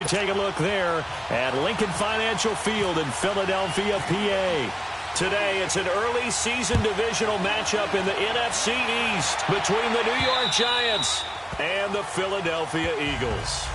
take a look there at Lincoln Financial Field in Philadelphia, PA. Today, it's an early season divisional matchup in the NFC East between the New York Giants and the Philadelphia Eagles.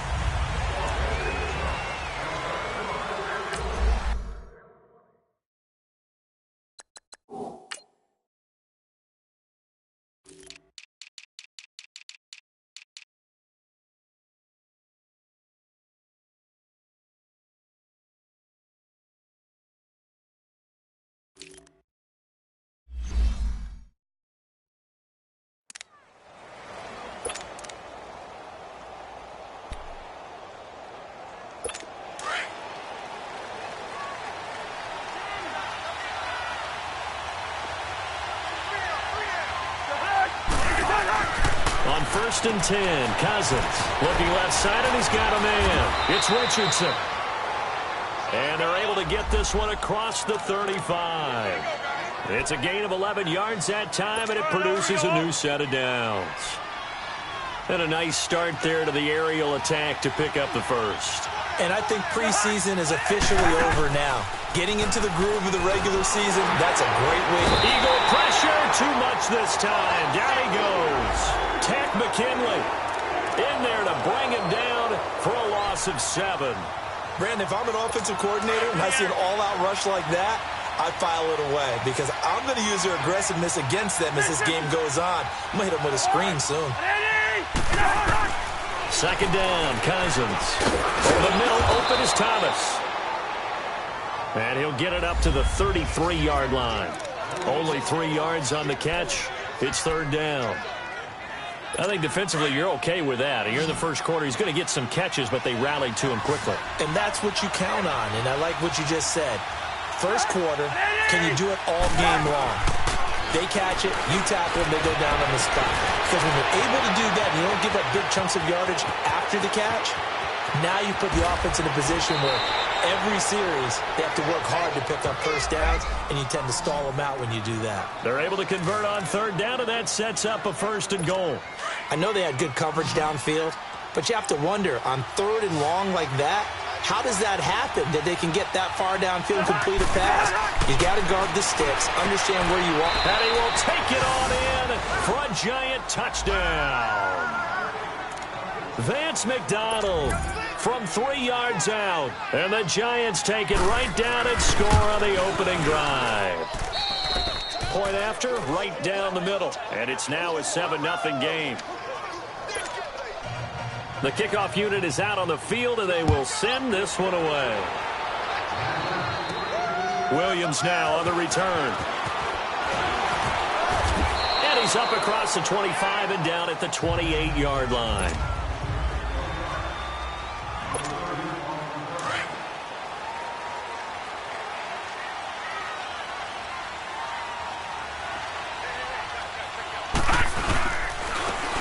On 1st and 10, Cousins looking left side, and he's got a man. It's Richardson. And they're able to get this one across the 35. It's a gain of 11 yards that time, and it produces a new set of downs. And a nice start there to the aerial attack to pick up the first. And I think preseason is officially over now. Getting into the groove of the regular season, that's a great way. Eagle pressure, too much this time. Down he goes. Tech McKinley in there to bring him down for a loss of 7. Brandon, if I'm an offensive coordinator and I see an all-out rush like that, I file it away because I'm going to use their aggressiveness against them as this game goes on. I'm going to hit them with a screen soon. 2nd down, Cousins. Over the middle, open is Thomas. And he'll get it up to the 33-yard line. Only 3 yards on the catch. It's 3rd down. I think defensively you're okay with that. You're in the first quarter. He's going to get some catches, but they rallied to him quickly. And that's what you count on, and I like what you just said. First quarter, can you do it all game long? They catch it, you tackle them, they go down on the spot. Because when you're able to do that and you don't give up big chunks of yardage after the catch, now you put the offense in a position where every series they have to work hard to pick up first downs, and you tend to stall them out when you do that. They're able to convert on 3rd down, and that sets up a 1st and goal. I know they had good coverage downfield, but you have to wonder, on 3rd and long like that, how does that happen, that they can get that far downfield and complete a pass? You got to guard the sticks, understand where you are. And he will take it on in for a giant touchdown. Vance McDonald from 3 yards out. And the Giants take it right down and score on the opening drive. Point after, right down the middle. And it's now a 7-0 game. The kickoff unit is out on the field, and they will send this one away. Williams now on the return. And he's up across the 25 and down at the 28-yard line.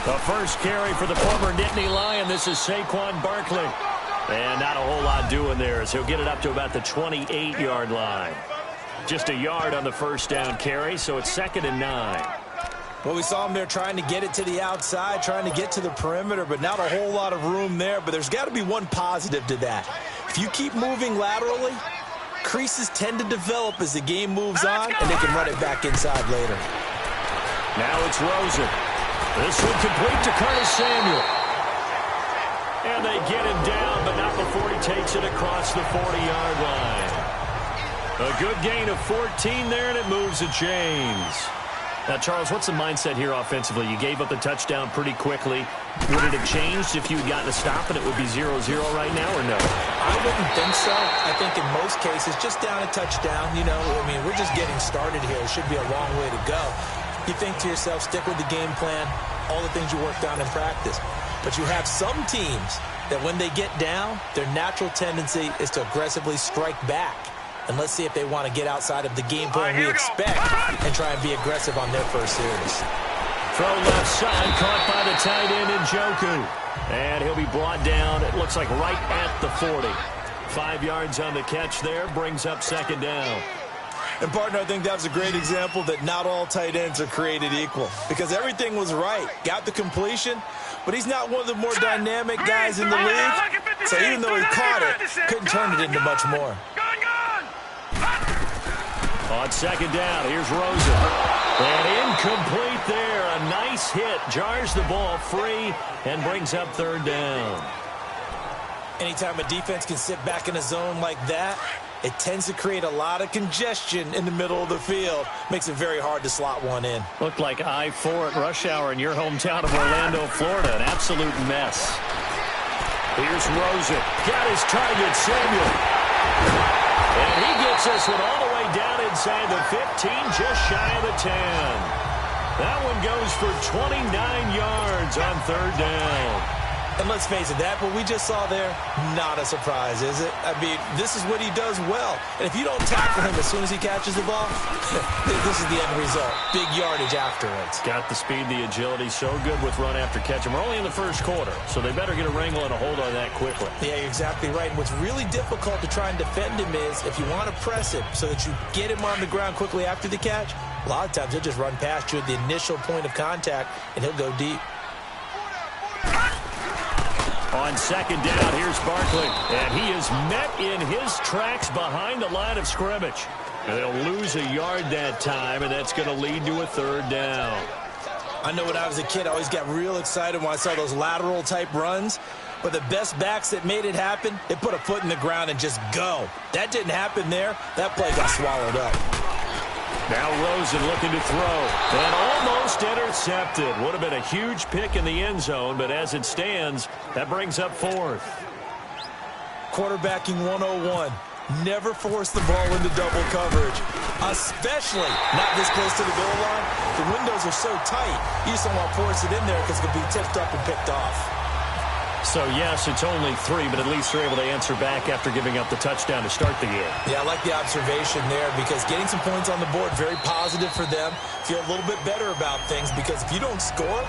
The first carry for the former Nittany Lion. This is Saquon Barkley. And not a whole lot doing there as he'll get it up to about the 28-yard line. Just a yard on the first down carry, so it's 2nd and 9. Well, we saw him there trying to get it to the outside, trying to get to the perimeter, but not a whole lot of room there. But there's got to be one positive to that. If you keep moving laterally, creases tend to develop as the game moves on, and they can run it back inside later. Now it's Rosen. This one complete to Curtis Samuel. And they get him down, but not before he takes it across the 40-yard line. A good gain of 14 there, and it moves the chains. Now, Charles, what's the mindset here offensively? You gave up the touchdown pretty quickly. Would it have changed if you had gotten a stop and it would be 0-0 right now, or no? I wouldn't think so. I think in most cases, just down a touchdown, you know, I mean, we're just getting started here. It should be a long way to go. You think to yourself, stick with the game plan, all the things you worked on in practice. But you have some teams that when they get down, their natural tendency is to aggressively strike back. And let's see if they want to get outside of the game plan we expect and try and be aggressive on their first series. Throw left side, caught by the tight end Njoku. And he'll be brought down, it looks like right at the 40. 5 yards on the catch there, brings up 2nd down. And, partner, I think that was a great example that not all tight ends are created equal because everything was right. Got the completion, but he's not one of the more dynamic guys in the league. So even though he caught it, couldn't turn it into much more. On second down, here's Rosen. And incomplete there. A nice hit. Jars the ball free and brings up third down. Anytime a defense can sit back in a zone like that, it tends to create a lot of congestion in the middle of the field. Makes it very hard to slot one in. Looked like I-4 at rush hour in your hometown of Orlando, Florida. An absolute mess. Here's Rosen. Got his target, Samuel. And he gets this one all the way down inside the 15, just shy of the 10. That one goes for 29 yards on third down. And let's face it, that what we just saw there, not a surprise, is it? I mean, this is what he does well. And if you don't tackle him as soon as he catches the ball, this is the end result. Big yardage afterwards. Got the speed, the agility, so good with run after catch. And we're only in the first quarter, so they better get a wrangle and a hold on that quickly. Yeah, you're exactly right. And what's really difficult to try and defend him is if you want to press him so that you get him on the ground quickly after the catch, a lot of times he'll just run past you at the initial point of contact, and he'll go deep. On second down, here's Barkley. And he is met in his tracks behind the line of scrimmage. And they'll lose a yard that time, and that's going to lead to a third down. I know when I was a kid, I always got real excited when I saw those lateral-type runs. But the best backs that made it happen, they put a foot in the ground and just go. That didn't happen there. That play got swallowed up. Now Rosen looking to throw. And almost intercepted. Would have been a huge pick in the end zone, but as it stands, that brings up fourth. Quarterbacking 101. Never force the ball into double coverage, especially not this close to the goal line. The windows are so tight, you just don't want to force it in there because it could be tipped up and picked off. So, yes, it's only 3, but at least they're able to answer back after giving up the touchdown to start the game. Yeah, I like the observation there because getting some points on the board, very positive for them. Feel a little bit better about things because if you don't score,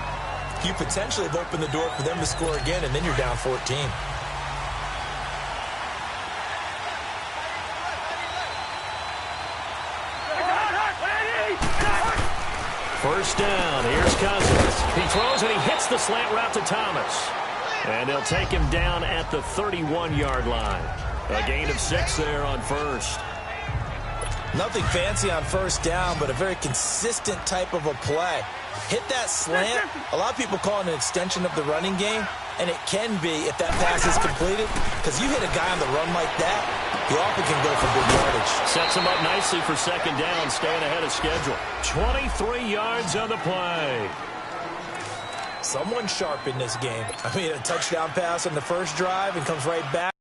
you potentially have opened the door for them to score again, and then you're down 14. First down, here's Cousins. He throws and he hits the slant route to Thomas. And they'll take him down at the 31-yard line. A gain of 6 there on first. Nothing fancy on first down, but a very consistent type of a play. Hit that slant. A lot of people call it an extension of the running game, and it can be if that pass is completed, because you hit a guy on the run like that, he often can go for big yardage. Sets him up nicely for second down, staying ahead of schedule. 23 yards on the play. Someone sharp in this game. I mean, a touchdown pass on the first drive and comes right back.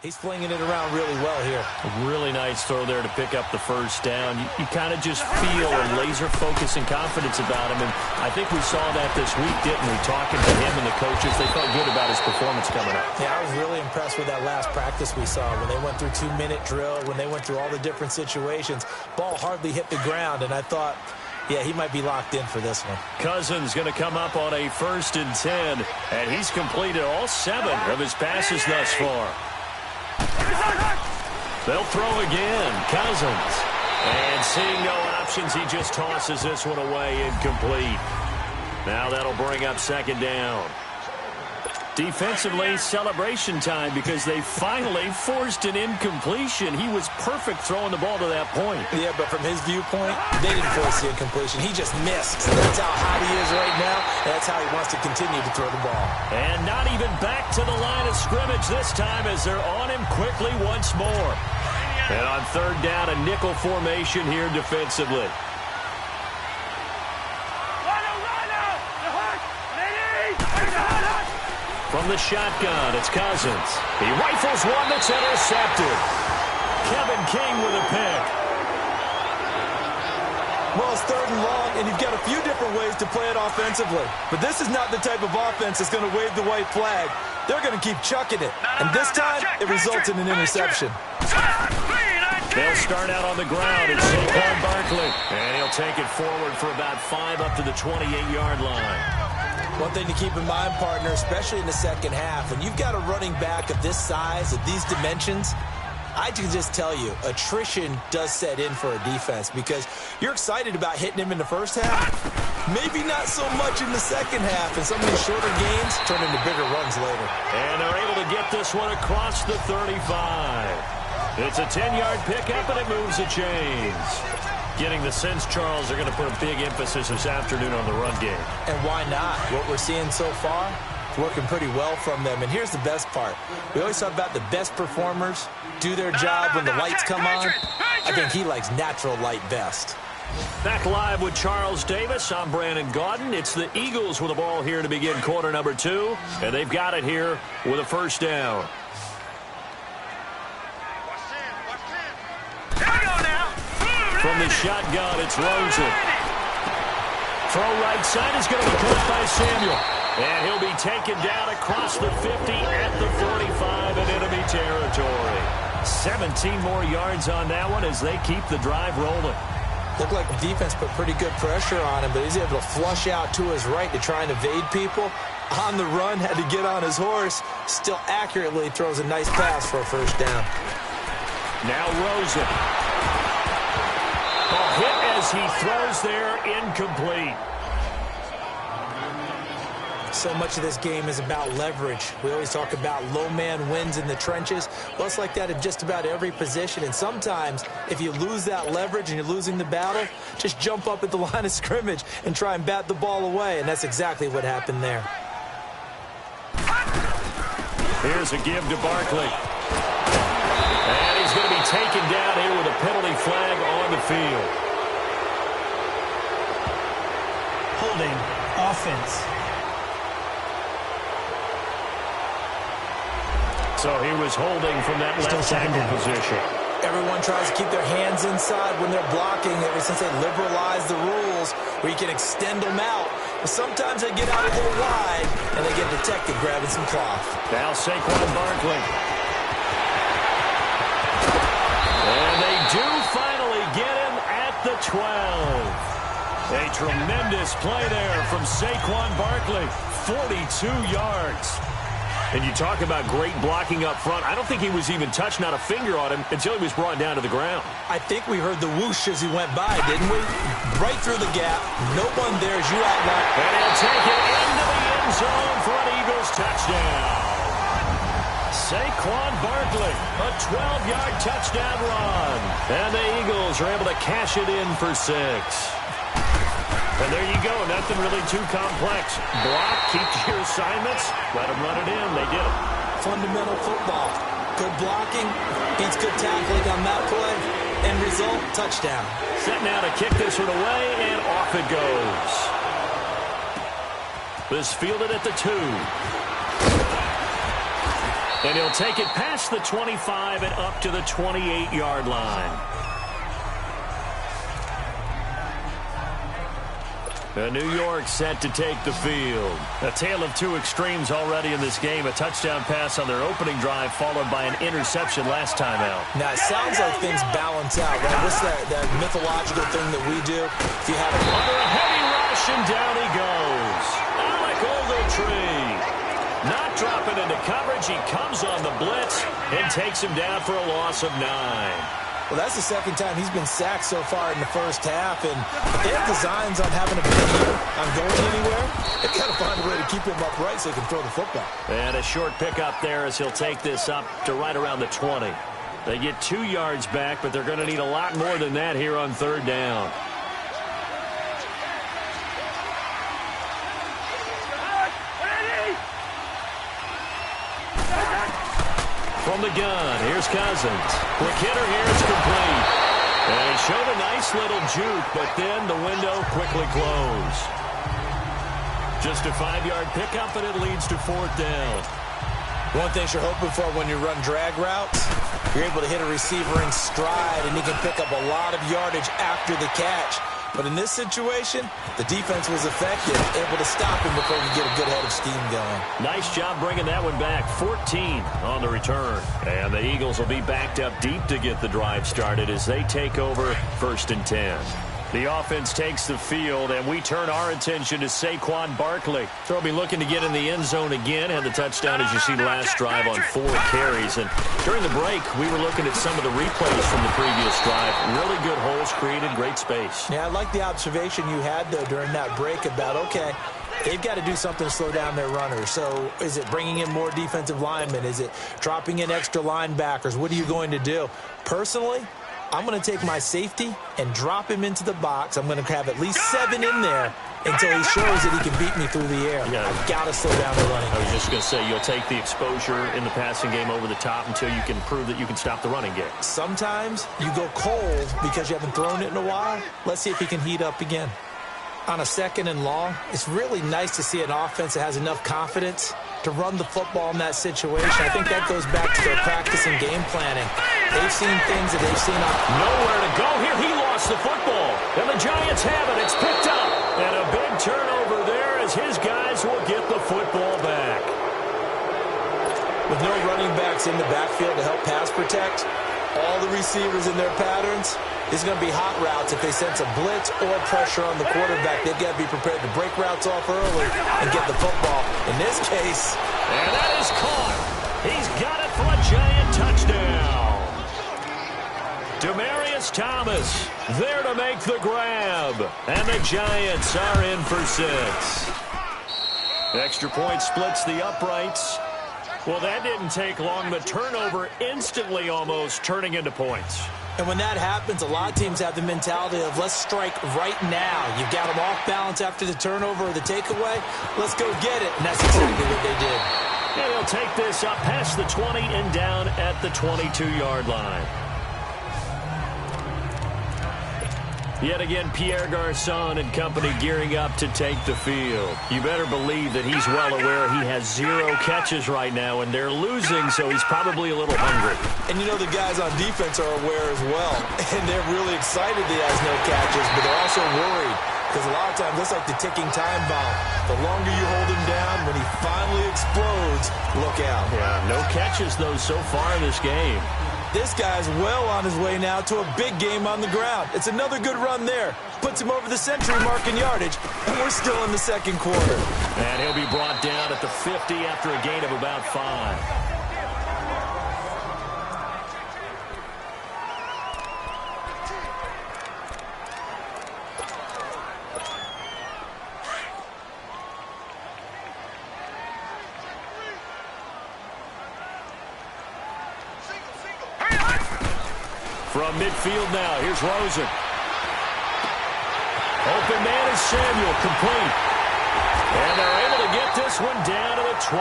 He's flinging it around really well here. A really nice throw there to pick up the first down. You kind of just feel a laser focus and confidence about him, and I think we saw that this week, didn't we? Talking to him and the coaches, they felt good about his performance coming up. Yeah, I was really impressed with that last practice we saw when they went through 2-minute drill, when they went through all the different situations. Ball hardly hit the ground, and I thought, yeah, he might be locked in for this one. Cousins going to come up on a 1st and 10, and he's completed all 7 of his passes thus far. They'll throw again. Cousins. And seeing no options, he just tosses this one away, incomplete. Now that'll bring up second down. Defensively, celebration time because they finally forced an incompletion. He was perfect throwing the ball to that point. Yeah, but from his viewpoint, they didn't force the incompletion. He just missed. That's how hot he is right now, and that's how he wants to continue to throw the ball. And not even back to the line of scrimmage this time as they're on him quickly once more. And on third down, a nickel formation here defensively. From the shotgun, it's Cousins. He rifles one that's intercepted. Kevin King with a pick. Well, it's third and long, and you've got a few different ways to play it offensively. But this is not the type of offense that's going to wave the white flag. They're going to keep chucking it. And this time, it results in an interception. They'll start out on the ground. It's Saquon Barkley. And he'll take it forward for about 5 up to the 28-yard line. One thing to keep in mind, partner, especially in the second half, when you've got a running back of this size, of these dimensions, I can just tell you, attrition does set in for a defense because you're excited about hitting him in the first half. Maybe not so much in the second half, and some of these shorter gains turn into bigger runs later. And they're able to get this one across the 35. It's a 10-yard pickup, and it moves the chains. Getting the sense, Charles, they're going to put a big emphasis this afternoon on the run game. And why not? What we're seeing so far, it's working pretty well from them. And here's the best part. We always talk about the best performers do their job when the lights come on. I think he likes natural light best. Back live with Charles Davis. I'm Brandon Gaudin. It's the Eagles with the ball here to begin quarter number 2. And they've got it here with a first down. From the shotgun, it's Rosen. Throw right side is going to be caught by Samuel. And he'll be taken down across the 50 at the 45 in enemy territory. 17 more yards on that one as they keep the drive rolling. Looked like the defense put pretty good pressure on him, but he's able to flush out to his right to try and evade people. On the run, had to get on his horse. Still accurately throws a nice pass for a first down. Now Rosen. A hit as he throws there, incomplete. So much of this game is about leverage. We always talk about low man wins in the trenches. Well, it's like that in just about every position. And sometimes, if you lose that leverage and you're losing the battle, just jump up at the line of scrimmage and try and bat the ball away. And that's exactly what happened there. Here's a give to Barkley. And he's going to be taken down here with a penalty flag on the field. Holding offense. So he was holding from that left tackle position. Everyone tries to keep their hands inside when they're blocking ever since they liberalized the rules where you can extend them out. But sometimes they get out a little wide and they get detected grabbing some cloth. Now Saquon Barkley. And they do finally get him at the 12. A tremendous play there from Saquon Barkley. 42 yards. And you talk about great blocking up front. I don't think he was even touched, not a finger on him, until he was brought down to the ground. I think we heard the whoosh as he went by, didn't we? Right through the gap. No one there as you outlined. And he'll take it into the end zone for an Eagles touchdown. Saquon Barkley, a 12-yard touchdown run. And the Eagles are able to cash it in for 6. And there you go, nothing really too complex. Block, keep your assignments, let them run it in. They did it. Fundamental football. Good blocking, beats good tackling on that play. End result, touchdown. Set now to kick this one away, and off it goes. This fielded at the 2. And he'll take it past the 25 and up to the 28-yard line. New York set to take the field. A tale of two extremes already in this game. A touchdown pass on their opening drive followed by an interception last time out. Now, it sounds like things balance out, right? What's that mythological thing that we do? If you have under a heavy rush, and down he goes. Alec Ogletree. Not dropping into coverage. He comes on the blitz and takes him down for a loss of 9. Well, that's the second time he's been sacked so far in the first half, and if they have designs on having a big year, on going anywhere, they got to find a way to keep him upright so he can throw the football. And a short pickup there as he'll take this up to right around the 20. They get 2 yards back, but they're going to need a lot more than that here on third down. From the gun, here's Cousins. Quick hitter here, it's complete. And he showed a nice little juke, but then the window quickly closed. Just a 5-yard pickup, and it leads to fourth down. One thing you're hoping for when you run drag routes, you're able to hit a receiver in stride, and he can pick up a lot of yardage after the catch. But in this situation, the defense was effective, able to stop him before he could get a good head of steam going. Nice job bringing that one back. 14 on the return. And the Eagles will be backed up deep to get the drive started as they take over 1st and 10. The offense takes the field, and we turn our attention to Saquon Barkley. They'll be looking to get in the end zone again. Had the touchdown, as you see, last drive on 4 carries. And during the break, we were looking at some of the replays from the previous drive. Really good holes created, great space. Yeah, I like the observation you had, though, during that break about, okay, they've got to do something to slow down their runners. So is it bringing in more defensive linemen? Is it dropping in extra linebackers? What are you going to do? Personally, I'm going to take my safety and drop him into the box. I'm going to have at least 7 in there until he shows that he can beat me through the air. Yeah. I've got to slow down the running. I was just going to say, you'll take the exposure in the passing game over the top until you can prove that you can stop the running game. Sometimes you go cold because you haven't thrown it in a while. Let's see if he can heat up again. On a 2nd and long, it's really nice to see an offense that has enough confidence to run the football in that situation. I think that goes back to their practice and game planning. They've seen things that they've seen on. Nowhere to go here. He lost the football. And the Giants have it. It's picked up. And a big turnover there as his guys will get the football back. With no running backs in the backfield to help pass protect, all the receivers in their patterns, it's going to be hot routes if they sense a blitz or pressure on the quarterback. They've got to be prepared to break routes off early and get the football. In this case. And that is caught. He's got it for a Giant touchdown. Demaryius Thomas there to make the grab. And the Giants are in for 6. Extra point splits the uprights. Well, that didn't take long. The turnover instantly almost turning into points. And when that happens, a lot of teams have the mentality of let's strike right now. You've got them off balance after the turnover or the takeaway. Let's go get it. And that's exactly what they did. And he'll take this up past the 20 and down at the 22-yard line. Yet again, Pierre Garçon and company gearing up to take the field. You better believe that he's well aware he has 0 catches right now, and they're losing, so he's probably a little hungry. And you know the guys on defense are aware as well, and they're really excited that he has no catches, but they're also worried because a lot of times that's like the ticking time bomb. The longer you hold him down, when he finally explodes, look out. Yeah, no catches, though, so far in this game. This guy's well on his way now to a big game on the ground. It's another good run there. Puts him over the century mark in yardage, and we're still in the 2nd quarter. And he'll be brought down at the 50 after a gain of about 5. From midfield now, here's Rosen. Open man is Samuel, complete. And they're able to get this one down to the 25.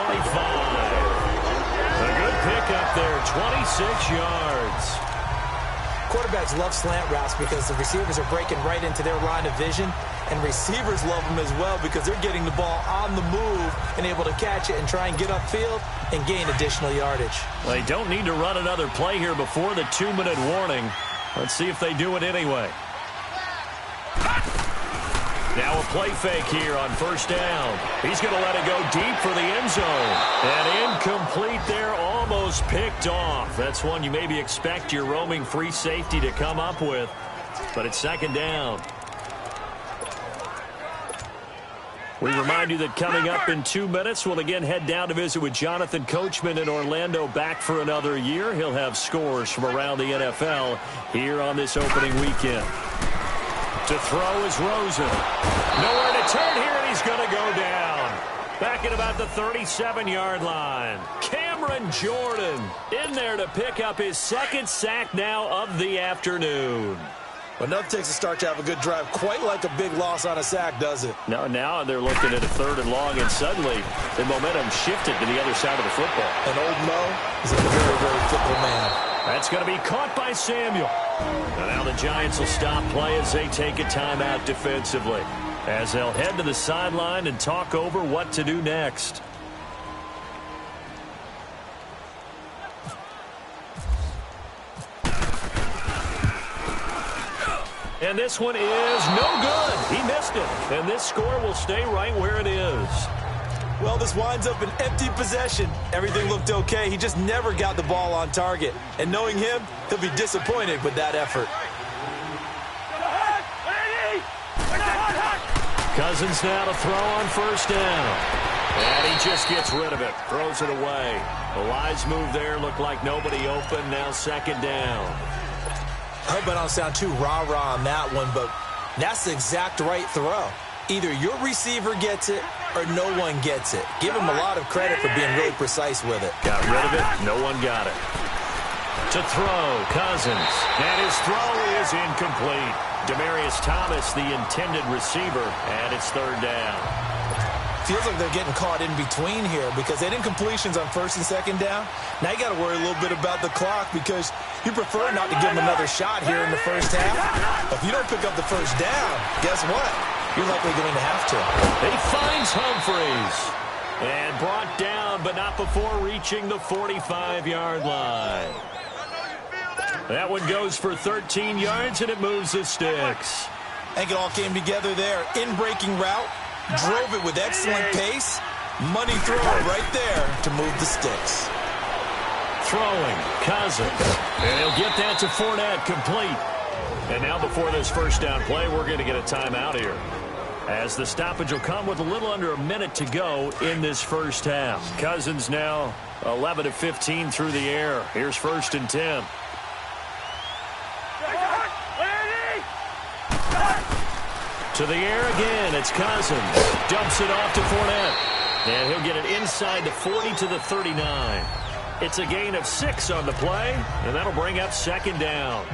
A good pickup there, 26 yards. Quarterbacks love slant routes because the receivers are breaking right into their line of vision, and receivers love them as well because they're getting the ball on the move and able to catch it and try and get upfield and gain additional yardage. Well, they don't need to run another play here before the 2-minute warning. Let's see if they do it anyway. Now a play fake here on 1st down. He's going to let it go deep for the end zone. And incomplete there, almost picked off. That's one you maybe expect your roaming free safety to come up with. But it's 2nd down. We remind you that coming up in 2 minutes, we'll again head down to visit with Jonathan Coachman in Orlando, back for another year. He'll have scores from around the NFL here on this opening weekend. To throw is Rosen. Nowhere to turn here, and he's going to go down. Back at about the 37-yard line. Cameron Jordan in there to pick up his second sack now of the afternoon. Enough takes to start to have a good drive. Quite like a big loss on a sack, does it? No, now they're looking at a 3rd and long, and suddenly the momentum shifted to the other side of the football. And old Mo is a very, very fickle man. That's going to be caught by Samuel. And now the Giants will stop play as they take a timeout defensively, as they'll head to the sideline and talk over what to do next. And this one is no good. He missed it. And this score will stay right where it is. Well, this winds up an empty possession. Everything looked okay. He just never got the ball on target. And knowing him, he'll be disappointed with that effort. Cousins now to throw on 1st down. And he just gets rid of it. Throws it away. The Lions move there. Looked like nobody open. Now 2nd down. I hope I don't sound too rah-rah on that one, but that's the exact right throw. Either your receiver gets it or no one gets it. Give him a lot of credit for being really precise with it. Got rid of it. No one got it. To throw, Cousins. And his throw is incomplete. Demaryius Thomas, the intended receiver, and it's 3rd down. Feels like they're getting caught in between here because they didn't completions on 1st and 2nd down. Now you got to worry a little bit about the clock because you prefer not to give them another shot here in the 1st half. If you don't pick up the 1st down, guess what? You're likely going to have to. He finds Humphreys and brought down, but not before reaching the 45-yard line. That one goes for 13 yards, and it moves the sticks. I think it all came together there. In-breaking route. Drove it with excellent pace. Money throw right there to move the sticks. Throwing, Cousins. And he'll get that to Fournette, complete. And now before this 1st down play, we're going to get a timeout here, as the stoppage will come with a little under a minute to go in this 1st half. Cousins now 11 of 15 through the air. Here's 1st and 10. To the air again, it's Cousins. Dumps it off to Fournette. And he'll get it inside the 40 to the 39. It's a gain of 6 on the play, and that'll bring up 2nd down.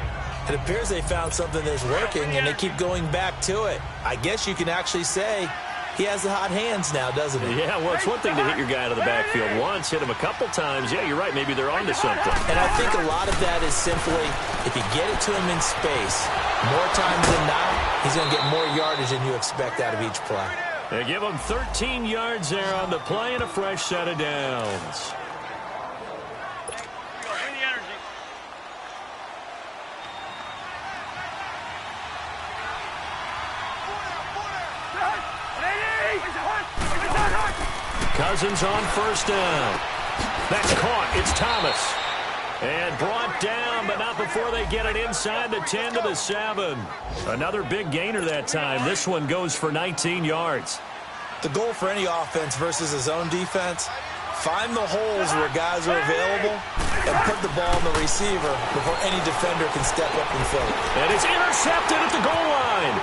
It appears they found something that's working, and they keep going back to it. I guess you can actually say he has the hot hands now, doesn't he? Yeah, well, it's one thing to hit your guy out of the backfield once, hit him a couple times. Yeah, you're right. Maybe they're onto something. And I think a lot of that is simply if you get it to him in space, more times than not, he's going to get more yardage than you expect out of each play. They give him 13 yards there on the play and a fresh set of downs. Cousins on 1st down. That's caught. It's Thomas. And brought down, but not before they get it inside the 10 to the 7. Another big gainer that time. This one goes for 19 yards. The goal for any offense versus his own defense, find the holes where guys are available and put the ball on the receiver before any defender can step up and fill it. And it's intercepted at the goal line.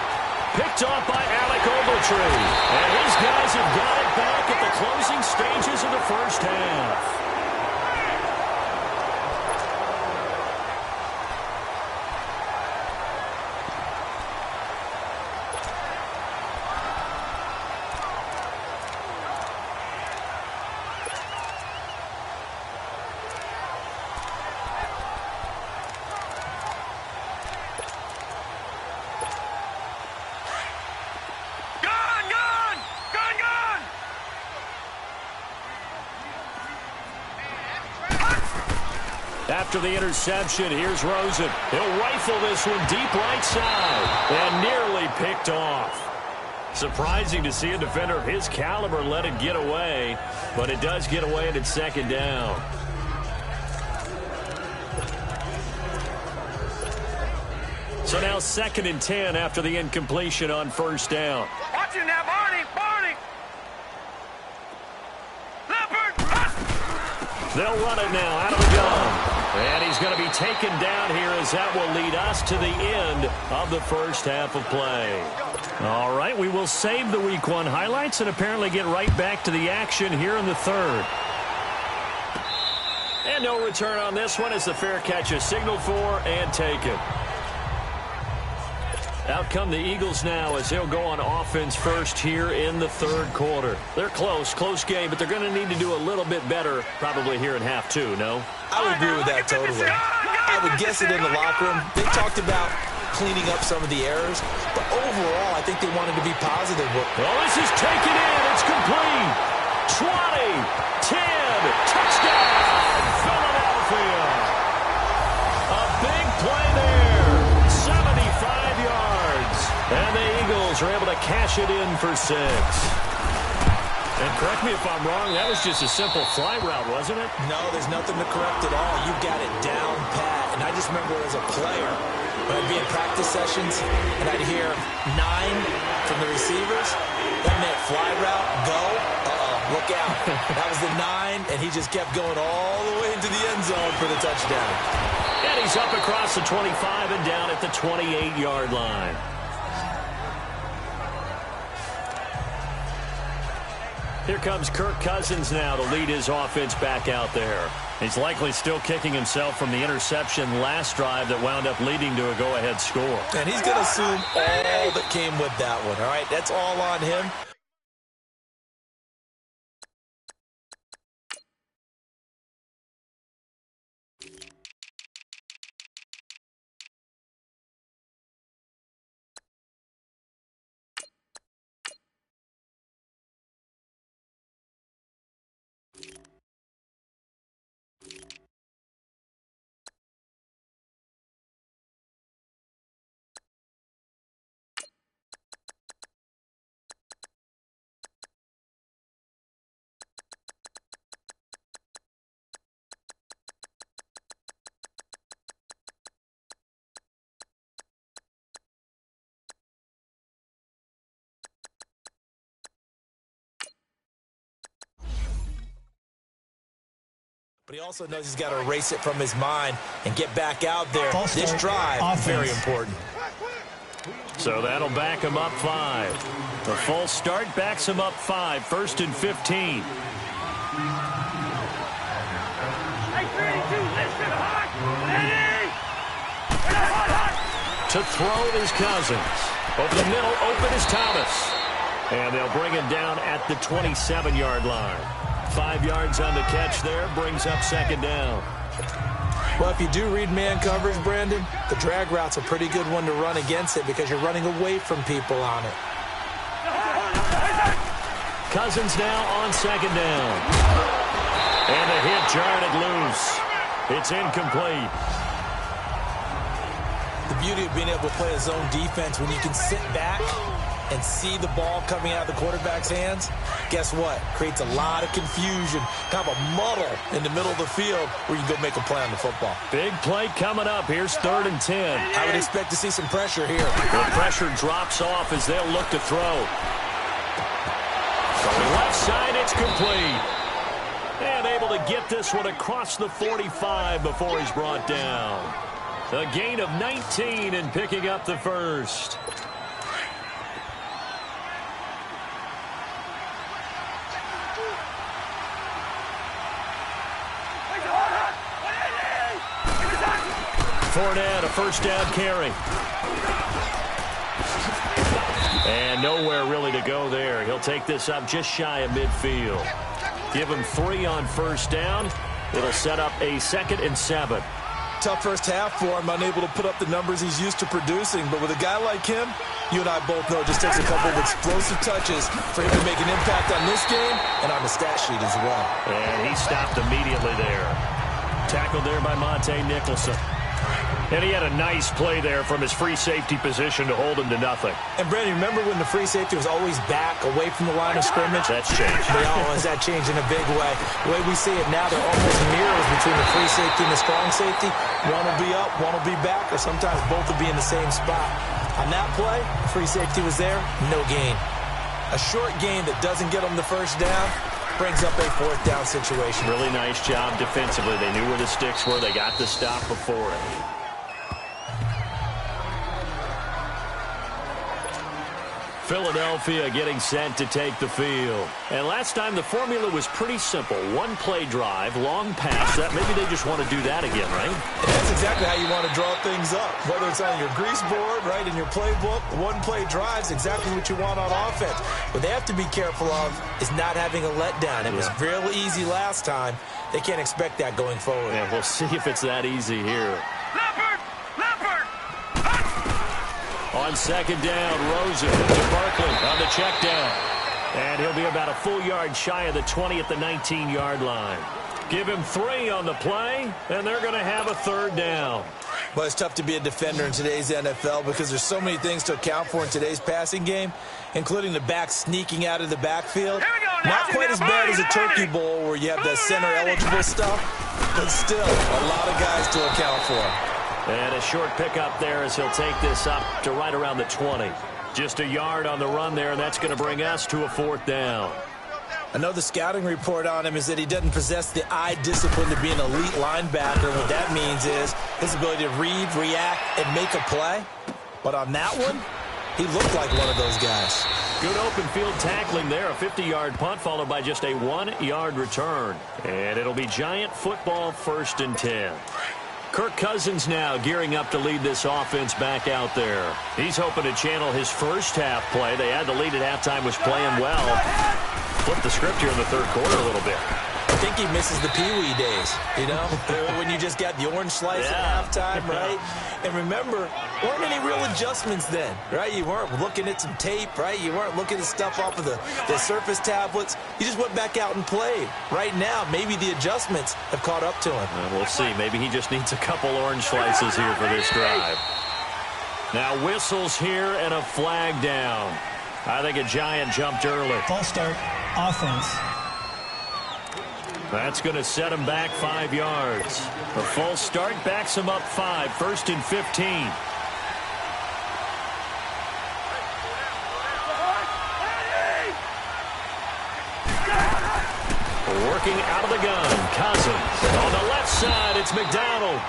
Picked off by Alec Ogletree. And his guys have got it back at the closing stages of the 1st half. After the interception, here's Rosen. He'll rifle this one deep right side and nearly picked off. Surprising to see a defender of his caliber let it get away, but it does get away and it's 2nd down. So now 2nd and 10 after the incompletion on 1st down. Watch it now, Barney! Barney! They'll run it now out of the gun. And he's going to be taken down here as that will lead us to the end of the first half of play. All right, we will save the Week 1 highlights and apparently get right back to the action here in the third. And no return on this one as the fair catch is signaled for and taken. Out come the Eagles now as they'll go on offense first here in the third quarter. They're close game, but they're going to need to do a little bit better probably here in half two, no? I would agree with that totally. I would guess it in the locker room. They talked about cleaning up some of the errors, but overall I think they wanted to be positive. Well, this is taken in. It's complete. 20, 10, touchdown, Philadelphia. A big play there. 75 yards. And the Eagles are able to cash it in for 6. And correct me if I'm wrong, that was just a simple fly route, wasn't it? No, there's nothing to correct at all. You got it down pat. And I just remember as a player, when I'd be in practice sessions, and I'd hear 9 from the receivers, that meant fly route, go, look out. That was the 9, and he just kept going all the way into the end zone for the touchdown. And he's up across the 25 and down at the 28-yard line. Here comes Kirk Cousins now to lead his offense back out there. He's likely still kicking himself from the interception last drive that wound up leading to a go-ahead score. And he's going to assume all that came with that one, all right? That's all on him. But he also knows he's got to erase it from his mind and get back out there. This drive, very important. So that'll back him up 5. The full start backs him up 5, 1st and 15. To throw is Cousins. Over the middle, open is Thomas. And they'll bring him down at the 27-yard line. 5 yards on the catch there, brings up 2nd down. Well, if you do read man coverage, Brandon, the drag route's a pretty good one to run against it because you're running away from people on it. Cousins now on 2nd down. And the hit jarred it loose. It's incomplete. The beauty of being able to play a zone defense when you can sit back and see the ball coming out of the quarterback's hands, guess what? Creates a lot of confusion, kind of a muddle in the middle of the field where you can go make a play on the football. Big play coming up. Here's 3rd and 10. I would expect to see some pressure here. The pressure drops off as they'll look to throw. From the left side, it's complete. And able to get this one across the 45 before he's brought down. A gain of 19 and picking up the first. Fournette, a 1st down carry. And nowhere really to go there. He'll take this up just shy of midfield. Give him 3 on 1st down. It'll set up a 2nd and 7. Tough first half for him, unable to put up the numbers he's used to producing. But with a guy like him, you and I both know it just takes a couple of explosive touches for him to make an impact on this game and on the stat sheet as well. And he stopped immediately there. Tackled there by Monte Nicholson. And he had a nice play there from his free safety position to hold him to nothing. And, Brandon, remember when the free safety was always back away from the line of scrimmage? That's changed. They always that changed in a big way. The way we see it now, they're almost mirrors between the free safety and the strong safety. One will be up, one will be back, or sometimes both will be in the same spot. On that play, free safety was there, no gain. A short gain that doesn't get them the 1st down, brings up a fourth down situation. Really nice job defensively. They knew where the sticks were. They got the stop before it. Philadelphia getting set to take the field. And last time the formula was pretty simple. One play drive, long pass. That maybe they just want to do that again, right? And that's exactly how you want to draw things up. Whether it's on your grease board, right, in your playbook, one play drive is exactly what you want on offense. What they have to be careful of is not having a letdown. It was real easy last time. They can't expect that going forward. Yeah, we'll see if it's that easy here. On second down, Rosen to Barkley on the check down. And he'll be about a full yard shy of the 20 at the 19-yard line. Give him 3 on the play, and they're going to have a third down. But it's tough to be a defender in today's NFL because there's so many things to account for in today's passing game, including the back sneaking out of the backfield. Not quite as bad as a Turkey Bowl where you have the center-eligible stuff, but still a lot of guys to account for. And a short pickup there as he'll take this up to right around the 20. Just a yard on the run there, and that's going to bring us to a fourth down. I know the scouting report on him is that he doesn't possess the eye discipline to be an elite linebacker. What that means is his ability to read, react, and make a play. But on that one, he looked like one of those guys. Good open field tackling there. A 50-yard punt followed by just a 1-yard return. And it'll be Giant football 1st and 10. Kirk Cousins now gearing up to lead this offense back out there. He's hoping to channel his first half play. They had the lead at halftime, was playing well. Flip the script here in the third quarter a little bit. I think he misses the Pee-wee days, you know, when you just got the orange slice at halftime, right? And remember, weren't any real adjustments then, right? You weren't looking at some tape, right? You weren't looking at stuff off of the surface tablets. You just went back out and played. Right now, maybe the adjustments have caught up to him. We'll see. Maybe he just needs a couple orange slices here for this drive. Now whistles here and a flag down. I think a Giant jumped early. False start, offense. That's going to set him back 5 yards. A false start backs him up 5, 1st and 15. Working out of the gun, Cousins. On the left side, it's McDonald.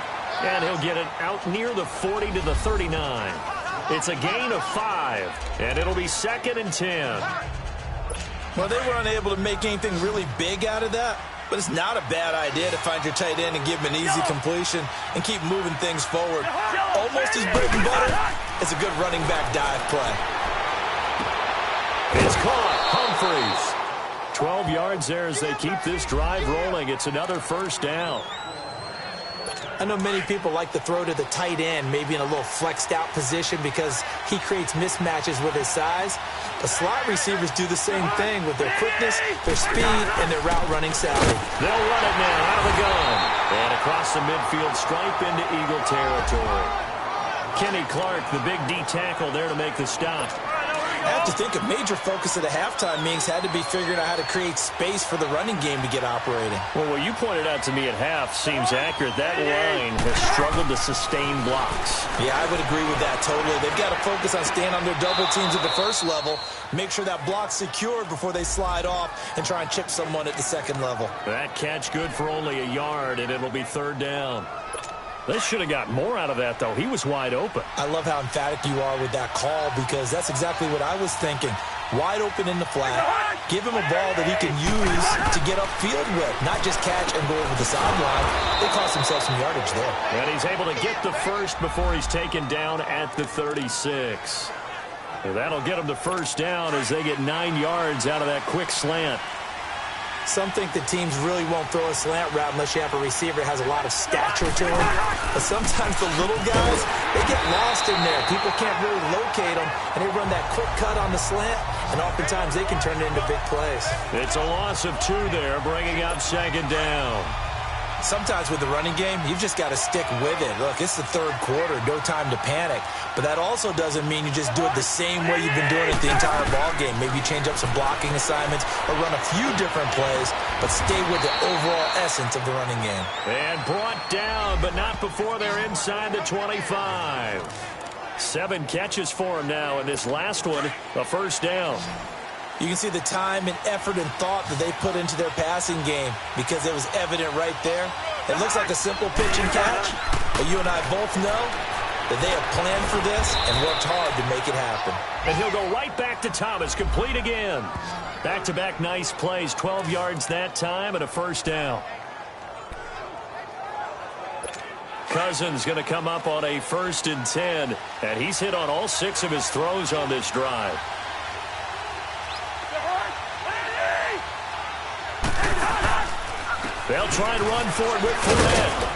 And he'll get it out near the 40 to the 39. It's a gain of 5, and it'll be 2nd and 10. Well, they were unable to make anything really big out of that. But it's not a bad idea to find your tight end and give him an easy completion and keep moving things forward. Almost as bread and butter as a good running back dive play. It's caught. Humphreys. 12 yards there as they keep this drive rolling. It's another first down. I know many people like to throw to the tight end, maybe in a little flexed out position because he creates mismatches with his size. The slot receivers do the same thing with their quickness, their speed, and their route running savvy. They'll run it now out of the gun. And across the midfield stripe into Eagle territory. Kenny Clark, the big D tackle there to make the stop. I have to think a major focus of the halftime meetings had to be figuring out how to create space for the running game to get operating. Well, what you pointed out to me at half seems accurate. That line has struggled to sustain blocks. Yeah, I would agree with that totally. They've got to focus on staying on their double teams at the first level, make sure that block's secured before they slide off and try and chip someone at the second level. That catch good for only a yard, and it'll be 3rd down. They should have got more out of that, though. He was wide open. I love how emphatic you are with that call because that's exactly what I was thinking. Wide open in the flat. Give him a ball that he can use to get upfield with, not just catch and go over the sideline. They cost themselves some yardage there. And he's able to get the first before he's taken down at the 36. And that'll get him the first down as they get 9 yards out of that quick slant. Some think that teams really won't throw a slant route unless you have a receiver that has a lot of stature to him. But sometimes the little guys, they get lost in there. People can't really locate them, and they run that quick cut on the slant, and oftentimes they can turn it into big plays. It's a loss of 2 there, bringing up 2nd down. Sometimes with the running game, you've just got to stick with it. Look, it's the third quarter, no time to panic. But that also doesn't mean you just do it the same way you've been doing it the entire ball game. Maybe change up some blocking assignments or run a few different plays, but stay with the overall essence of the running game. And brought down, but not before they're inside the 25. 7 catches for him now, and this last one, a first down. You can see the time and effort and thought that they put into their passing game because it was evident right there. It looks like a simple pitch and catch, but you and I both know that they have planned for this and worked hard to make it happen. And he'll go right back to Thomas, complete again. Back-to-back nice plays, 12 yards that time and a first down. Cousins going to come up on a 1st and 10, and he's hit on all 6 of his throws on this drive. They'll try and run for it with Fournette.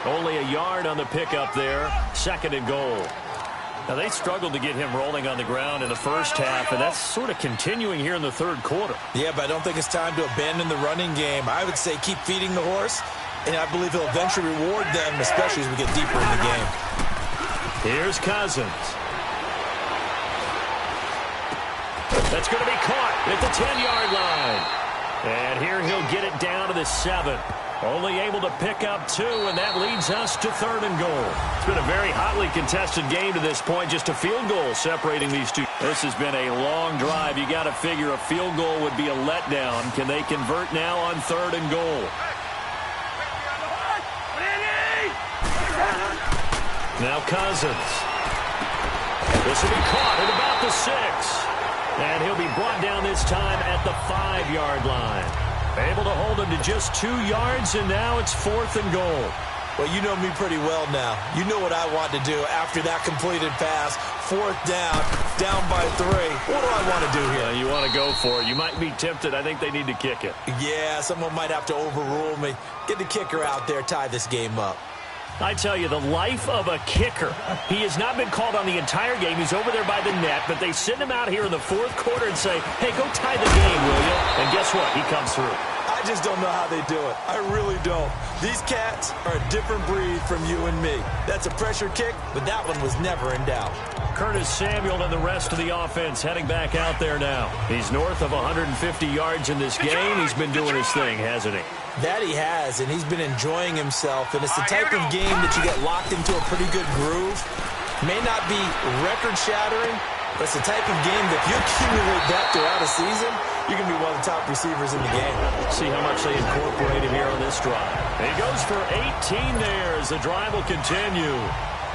Only a yard on the pickup there. 2nd and goal. Now, they struggled to get him rolling on the ground in the first half, and that's sort of continuing here in the 3rd quarter. Yeah, but I don't think it's time to abandon the running game. I would say keep feeding the horse, and I believe he'll eventually reward them, especially as we get deeper in the game. Here's Cousins. That's going to be caught at the 10-yard line. And here he'll get it down to the 7. Only able to pick up 2, and that leads us to 3rd and goal. It's been a very hotly contested game to this point, just a field goal separating these two. This has been a long drive. You got to figure a field goal would be a letdown. Can they convert now on 3rd and goal? Now Cousins. This will be caught at about the 6. And he'll be brought down this time at the 5-yard line. Able to hold him to just 2 yards, and now it's 4th and goal. Well, you know me pretty well now. You know what I want to do after that completed pass. 4th down by 3. What do I want to do here? You want to go for it. You might be tempted. I think they need to kick it. Yeah, someone might have to overrule me. Get the kicker out there, tie this game up. I tell you, the life of a kicker. He has not been called on the entire game. He's over there by the net, but they send him out here in the 4th quarter and say, hey, go tie the game, will you? And guess what? He comes through. I just don't know how they do it. I really don't. These cats are a different breed from you and me. That's a pressure kick, but that one was never in doubt. Curtis Samuel and the rest of the offense heading back out there now. He's north of 150 yards in this game. He's been doing his thing, hasn't he? That he has, and he's been enjoying himself. And it's the type of game that you get locked into a pretty good groove. May not be record-shattering, but it's the type of game that if you accumulate that throughout a season, you can be one of the top receivers in the game. See how much they incorporate him here on this drive. And he goes for 18 there as the drive will continue.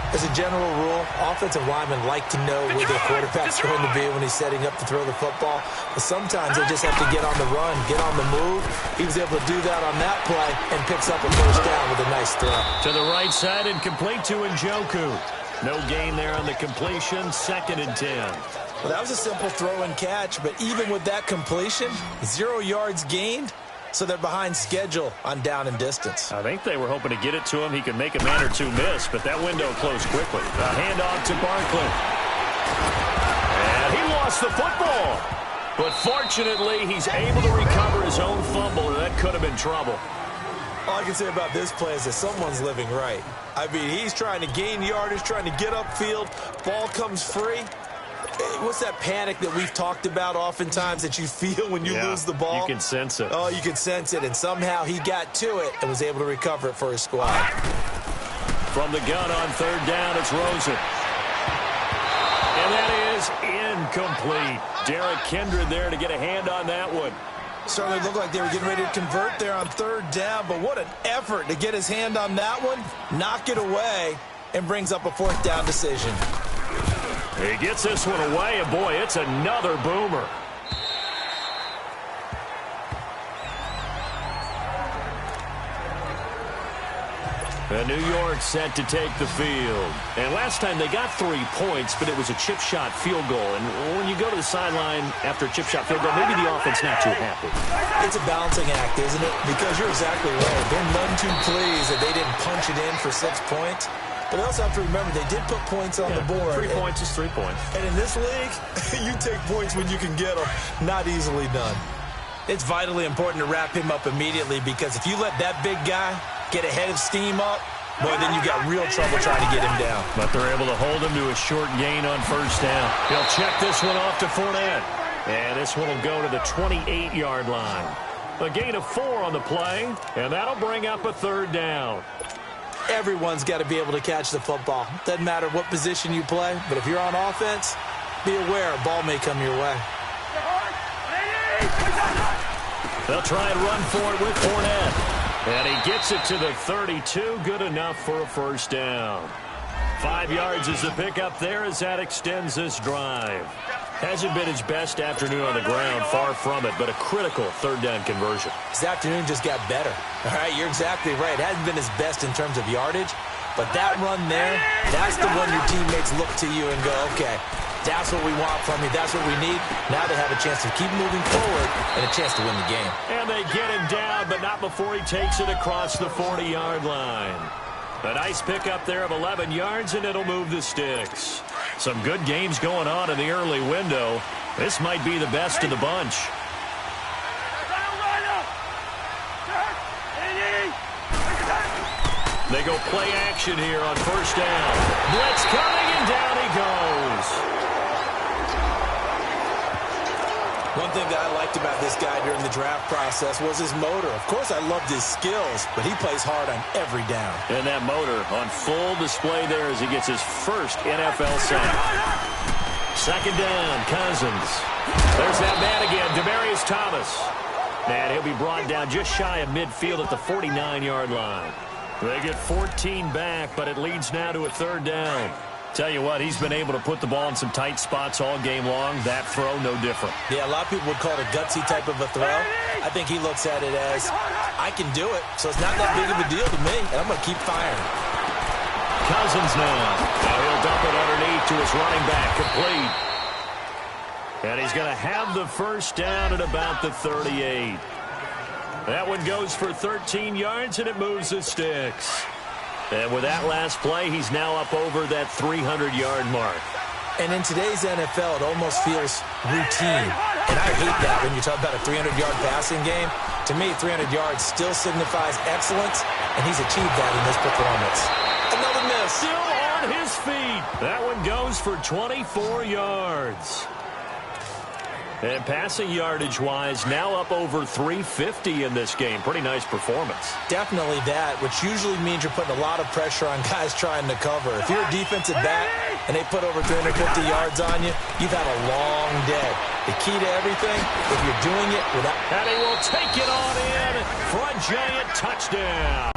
As a general rule, offensive linemen like to know where their quarterback's going to be when he's setting up to throw the football. But sometimes they just have to get on the run, get on the move. He was able to do that on that play and picks up a 1st down with a nice throw. To the right side and complete to Njoku. No gain there on the completion, 2nd and 10. Well, that was a simple throw and catch, but even with that completion, 0 yards gained. So they're behind schedule on down and distance. I think they were hoping to get it to him. He could make a man or 2 miss, but that window closed quickly. A handoff to Barkley. And he lost the football. But fortunately, he's able to recover his own fumble, or that could have been trouble. All I can say about this play is that someone's living right. I mean, he's trying to gain yardage, trying to get upfield. Ball comes free. What's that panic that we've talked about oftentimes that you feel when you lose the ball? You can sense it. Oh, you can sense it, and somehow he got to it and was able to recover it for his squad. From the gun on 3rd down, it's Rosen. And that is incomplete. Derek Kindred there to get a hand on that one. Certainly looked like they were getting ready to convert there on 3rd down, but what an effort to get his hand on that one, knock it away, and brings up a 4th down decision. He gets this one away, and boy, it's another boomer. And New York set to take the field. And last time they got 3 points, but it was a chip shot field goal. And when you go to the sideline after a chip shot field goal, maybe the offense not too happy. It's a balancing act, isn't it? Because you're exactly right. They're none too pleased that they didn't punch it in for 6 points. But they also have to remember they did put points on the board. 3 points is 3 points. And in this league, you take points when you can get them. Not easily done. It's vitally important to wrap him up immediately because if you let that big guy get a head of steam up, boy, then you got real trouble trying to get him down. But they're able to hold him to a short gain on 1st down. He'll check this one off to Fournette. And this one will go to the 28-yard line. A gain of 4 on the play, and that'll bring up a 3rd down. Everyone's got to be able to catch the football. Doesn't matter what position you play, but if you're on offense, be aware, a ball may come your way. They'll try and run for it with Fournette. And he gets it to the 32. Good enough for a first down. 5 yards is the pickup there as that extends this drive. Hasn't been his best afternoon on the ground, far from it, but a critical third down conversion. His afternoon just got better. All right, you're exactly right. It hasn't been his best in terms of yardage, but that run there, that's the one your teammates look to you and go, okay, that's what we want from you. That's what we need. Now they have a chance to keep moving forward and a chance to win the game. And they get him down, but not before he takes it across the 40-yard line. A nice pickup there of 11 yards, and it'll move the sticks. Some good games going on in the early window. This might be the best of the bunch. They go play action here on first down. Blitz coming, and down he goes. One thing that I liked about this guy during the draft process was his motor. Of course, I loved his skills, but he plays hard on every down. And that motor on full display there as he gets his first NFL sack. Second down, Cousins. There's that man again, Demaryius Thomas. And he'll be brought down just shy of midfield at the 49-yard line. They get 14 back, but it leads now to a third down. Tell you what, he's been able to put the ball in some tight spots all game long. That throw, no different. Yeah, a lot of people would call it a gutsy type of a throw. I think he looks at it as, I can do it, so it's not that big of a deal to me, and I'm going to keep firing. Cousins now. Now he'll dump it underneath to his running back, complete. And he's going to have the first down at about the 38. That one goes for 13 yards, and it moves the sticks. And with that last play, he's now up over that 300-yard mark. And in today's NFL, it almost feels routine. And I hate that when you talk about a 300-yard passing game. To me, 300 yards still signifies excellence, and he's achieved that in this performance. Another miss. Still on his feet. That one goes for 24 yards. And passing yardage-wise, now up over 350 in this game. Pretty nice performance. Definitely that, which usually means you're putting a lot of pressure on guys trying to cover. If you're a defensive back and they put over 350 yards on you, you've had a long day. The key to everything, if you're doing it without... And he will take it on in for a giant touchdown.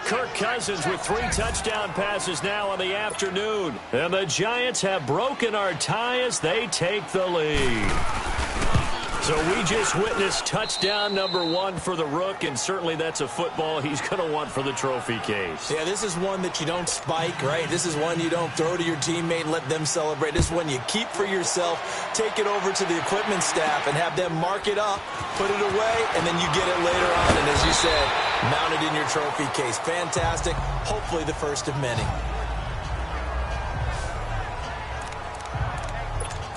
Kirk Cousins with 3 touchdown passes now in the afternoon. And the Giants have broken our tie as they take the lead. So we just witnessed touchdown number 1 for the Rook, and certainly that's a football he's going to want for the trophy case. Yeah, this is one that you don't spike, right? This is one you don't throw to your teammate and let them celebrate. This is one you keep for yourself, take it over to the equipment staff, and have them mark it up, put it away, and then you get it later on, and as you said, mount it in your trophy case. Fantastic. Hopefully the first of many.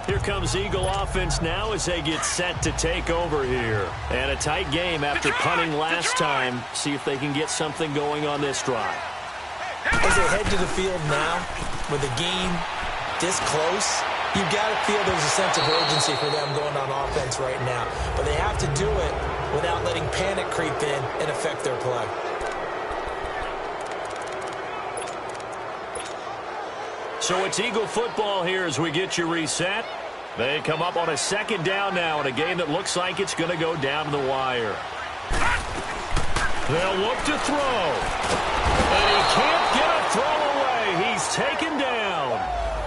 Here comes Eagle offense now as they get set to take over here. And a tight game after punting last time. See if they can get something going on this drive. As they head to the field now, with the game this close, you've got to feel there's a sense of urgency for them going on offense right now. But they have to do it without letting panic creep in and affect their play. So it's Eagle football here as we get you reset. They come up on a second down now in a game that looks like it's going to go down to the wire. They'll look to throw. And he can't get a throw away. He's taken down.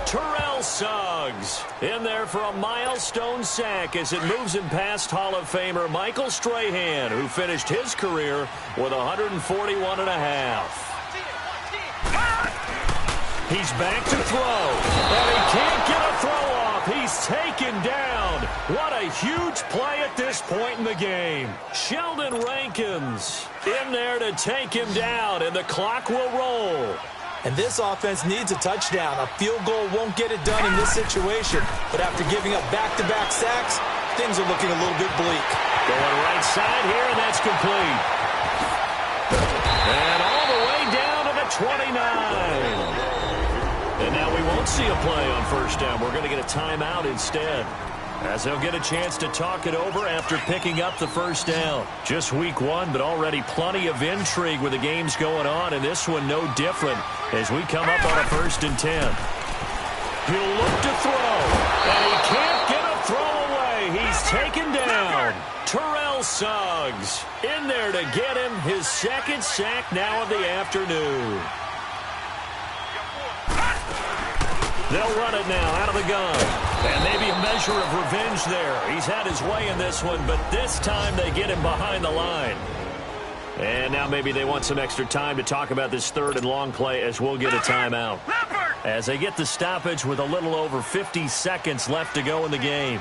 Terrell Suggs in there for a milestone sack as it moves him past Hall of Famer Michael Strahan, who finished his career with 141.5. He's back to throw, and he can't get a throw off. He's taken down. What a huge play at this point in the game. Sheldon Rankins in there to take him down, and the clock will roll. And this offense needs a touchdown. A field goal won't get it done in this situation. But after giving up back-to-back sacks, things are looking a little bit bleak. Going right side here, and that's complete. And all the way down to the 29. And now we won't see a play on first down. We're going to get a timeout instead, as they'll get a chance to talk it over after picking up the first down. Just week 1, but already plenty of intrigue with the games going on, and this one no different as we come up on a 1st and 10. He'll look to throw. And he can't get a throw away. He's taken down. Terrell Suggs in there to get him his second sack now of the afternoon. They'll run it now out of the gun. And maybe a measure of revenge there. He's had his way in this one, but this time they get him behind the line. And now maybe they want some extra time to talk about this third and long play as we'll get a timeout. As they get the stoppage with a little over 50 seconds left to go in the game.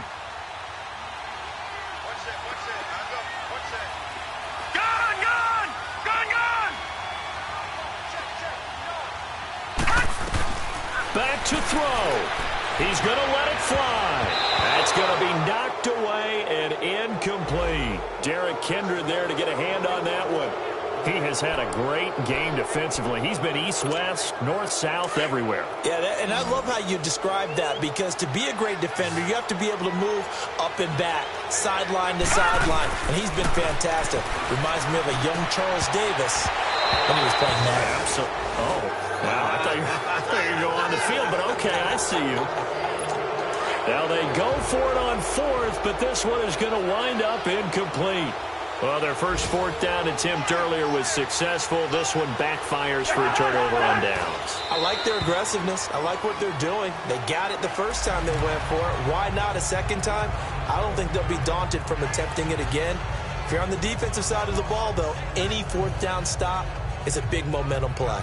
Back to throw. He's going to let it fly. That's going to be knocked away and incomplete. Derek Kindred there to get a hand on that one. He has had a great game defensively. He's been east-west, north-south, everywhere. Yeah, and I love how you described that, because to be a great defender, you have to be able to move up and back, sideline to sideline, and he's been fantastic. Reminds me of a young Charles Davis when he was playing Madden. Absolutely. Oh, wow. I thought you were going on the field, but okay, I see you. Now they go for it on fourth, but this one is going to wind up incomplete. Well, their first fourth down attempt earlier was successful. This one backfires for a turnover on downs. I like their aggressiveness. I like what they're doing. They got it the first time they went for it. Why not a second time? I don't think they'll be daunted from attempting it again. If you're on the defensive side of the ball, though, any fourth down stop is a big momentum play.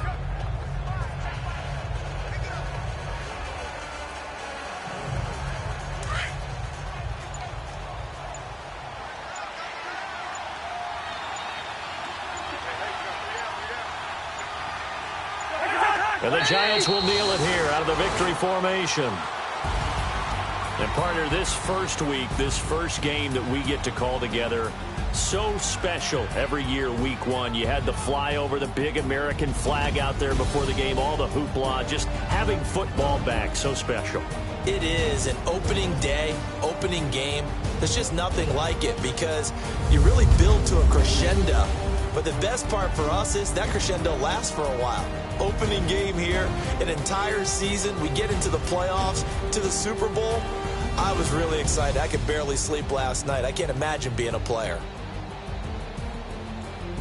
And the Giants will kneel it here out of the victory formation. And partner, this first week, this first game that we get to call together, so special every year, week one. You had the flyover, the big American flag out there before the game, all the hoopla, just having football back, so special. It is an opening day, opening game. There's just nothing like it, because you really build to a crescendo. But the best part for us is that crescendo lasts for a while. Opening game here, an entire season. We get into the playoffs, to the Super Bowl. I was really excited. I could barely sleep last night. I can't imagine being a player.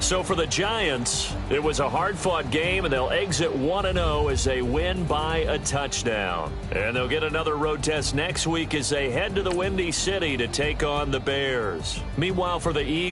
So for the Giants, it was a hard-fought game, and they'll exit 1-0 as they win by a touchdown. And they'll get another road test next week as they head to the Windy City to take on the Bears. Meanwhile, for the Eagles,